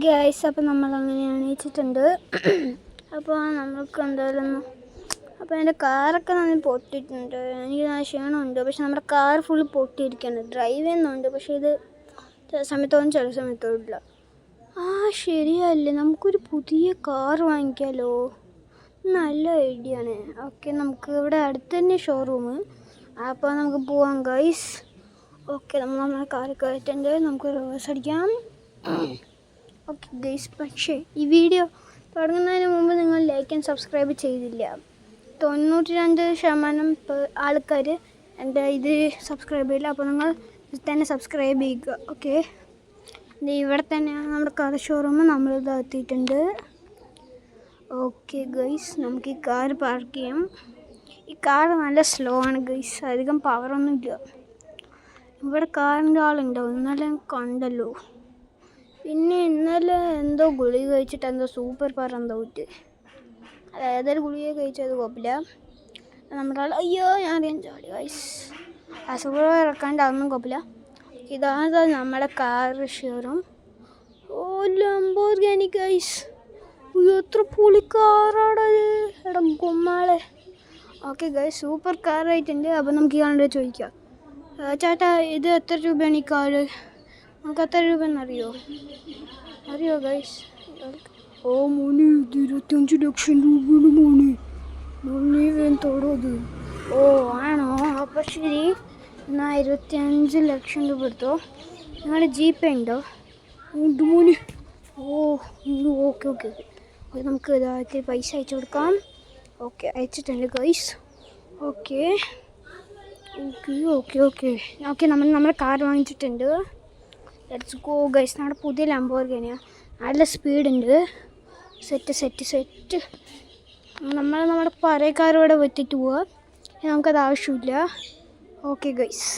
Guys, അപ്പോൾ നമ്മളങ്ങനെ എണീച്ചിട്ടുണ്ട്. അപ്പോൾ നമുക്ക് എന്തായാലും അപ്പോൾ എൻ്റെ കാറൊക്കെ നമ്മൾ പൊട്ടിയിട്ടുണ്ട്. എനിക്ക് നല്ല ക്ഷീണമുണ്ട്. പക്ഷെ നമ്മുടെ കാർ ഫുള്ള് പൊട്ടിയിരിക്കുകയാണ്. ഡ്രൈവ് ചെയ്യുന്നുണ്ട്, പക്ഷേ ഇത് ചില സമയത്തോളം ചില സമയത്തോടില്ല. ശരിയല്ലേ, നമുക്കൊരു പുതിയ കാർ വാങ്ങിക്കാമല്ലോ. നല്ല ഐഡിയ ആണ്. ഓക്കെ, നമുക്ക് ഇവിടെ അടുത്ത് തന്നെ ഷോറൂം. അപ്പോൾ നമുക്ക് പോവാം ഗൈസ്. ഓക്കെ, നമ്മുടെ കാറൊക്കെ ആയിട്ടുണ്ട്. നമുക്ക് റിവേഴ്സ് അടിക്കാം. ഓക്കെ ഗൈസ്, പക്ഷേ ഈ വീഡിയോ തുടങ്ങുന്നതിന് മുമ്പ് നിങ്ങൾ ലൈക്ക് ആൻഡ് സബ്സ്ക്രൈബ് ചെയ്തില്ല. 92% ആൾക്കാർ എൻ്റെ ഇത് സബ്സ്ക്രൈബ് ചെയ്യില്ല. അപ്പോൾ നിങ്ങൾ തന്നെ സബ്സ്ക്രൈബ് ചെയ്യുക. ഓക്കെ, ഇവിടെ തന്നെയാണ് നമ്മുടെ കാർ ഷോറൂം. നമ്മളിത് എത്തിയിട്ടുണ്ട്. ഓക്കെ ഗൈസ്, നമുക്ക് ഈ കാർ പാർക്ക് ചെയ്യാം. ഈ കാർ നല്ല സ്ലോ ആണ് ഗൈസ്, അധികം പവറൊന്നുമില്ല. ഇവിടെ കാറിൻ്റെ ആളുണ്ടാവും, ഇന്നലെ കണ്ടല്ലോ. പിന്നെ ഇന്നലെ എന്തോ ഗുളിക കഴിച്ചിട്ട് എന്തോ സൂപ്പർ പവർ എന്തോ വിട്ട്, ഏതൊരു ഗുളിക കഴിച്ചത് കുഴപ്പമില്ല. നമ്മുടെ ആൾ അയ്യോ ഞാൻ അറിയാൻ ചാടി ഗൈസ്. ആ സൂപ്പർ പവർ ഇറക്കാണ്ട് അതൊന്നും കുഴപ്പമില്ല. ഇതാണ് നമ്മുടെ കാർ ഷോറൂം. ലംബോർഗിനി ഗൈസ്, എത്ര പുളിക്കാറാടത്, എടാ ഗുമ്മാളെ. ഓക്കെ ഗൈസ്, സൂപ്പർ കാറായിട്ടുണ്ട്. അപ്പോൾ നമുക്ക് ഇയാളുടെ ചോദിക്കാം, ചേട്ടാ ഇത് എത്ര രൂപയാണ് ഈ കാറ്? നമുക്ക് എത്ര രൂപയെന്നറിയോ ഗൈസ്? മോനെ, ഇത് 25 ലക്ഷം രൂപയാണ് മോനെ. മോനെ എന്തോടത്? ആണോ? അപ്പോൾ ശരി, എന്നാൽ 25 ലക്ഷം രൂപ എടുത്തോ. നിങ്ങളുടെ ജീപ്പേ ഉണ്ടോ? ഉണ്ട് മോനെ. ഓക്കെ ഓക്കെ ഓക്കെ, നമുക്ക് ഇതായിട്ട് പൈസ അയച്ചു കൊടുക്കാം. ഓക്കെ, അയച്ചിട്ടുണ്ട് guys. Okay okay okay okay okay നമ്മൾ നമ്മുടെ കാർ വാങ്ങിച്ചിട്ടുണ്ട്. Let's go guys. നമ്മുടെ പുതിയ ലംബോർഗിനിയാണ്, നല്ല സ്പീഡുണ്ട്. സെറ്റ്. നമ്മുടെ പഴയ കാറോടെ വെച്ചിട്ട് പോവാം. നമുക്കത് ആവശ്യമില്ല. ഓക്കെ ഗൈസ്,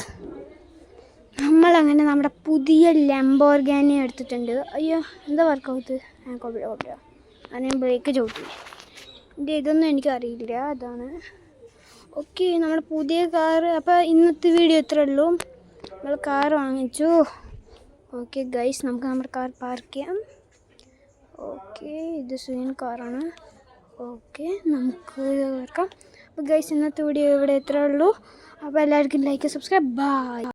നമ്മളങ്ങനെ നമ്മുടെ പുതിയ ലംബോർഗിനി എടുത്തിട്ടുണ്ട്. അയ്യോ, എന്താ വർക്കൗട്ട്? കുഴപ്പമില്ല, ഞാൻ ബ്രേക്ക് ചവിട്ടി. ഇതൊന്നും എനിക്കറിയില്ല, അതാണ്. ഓക്കെ, നമ്മുടെ പുതിയ കാറ്. അപ്പോൾ ഇന്നത്തെ വീഡിയോ ഇത്രയേ ഉള്ളൂ. നമ്മൾ കാർ വാങ്ങിച്ചു. ഓക്കെ ഗൈസ്, നമുക്ക് നമ്മുടെ കാർ പാർക്ക് ചെയ്യാം. ഓക്കെ, ഇത് സ്വീൻ കാറാണ്. ഓക്കെ, നമുക്ക് വെക്കാം. അപ്പോൾ ഗൈസ്, ഇന്നത്തെ വീഡിയോ ഇവിടെ ഇത്രയേ ഉള്ളൂ. അപ്പോൾ എല്ലാവർക്കും ലൈക്ക്, സബ്സ്ക്രൈബ്, ബൈ.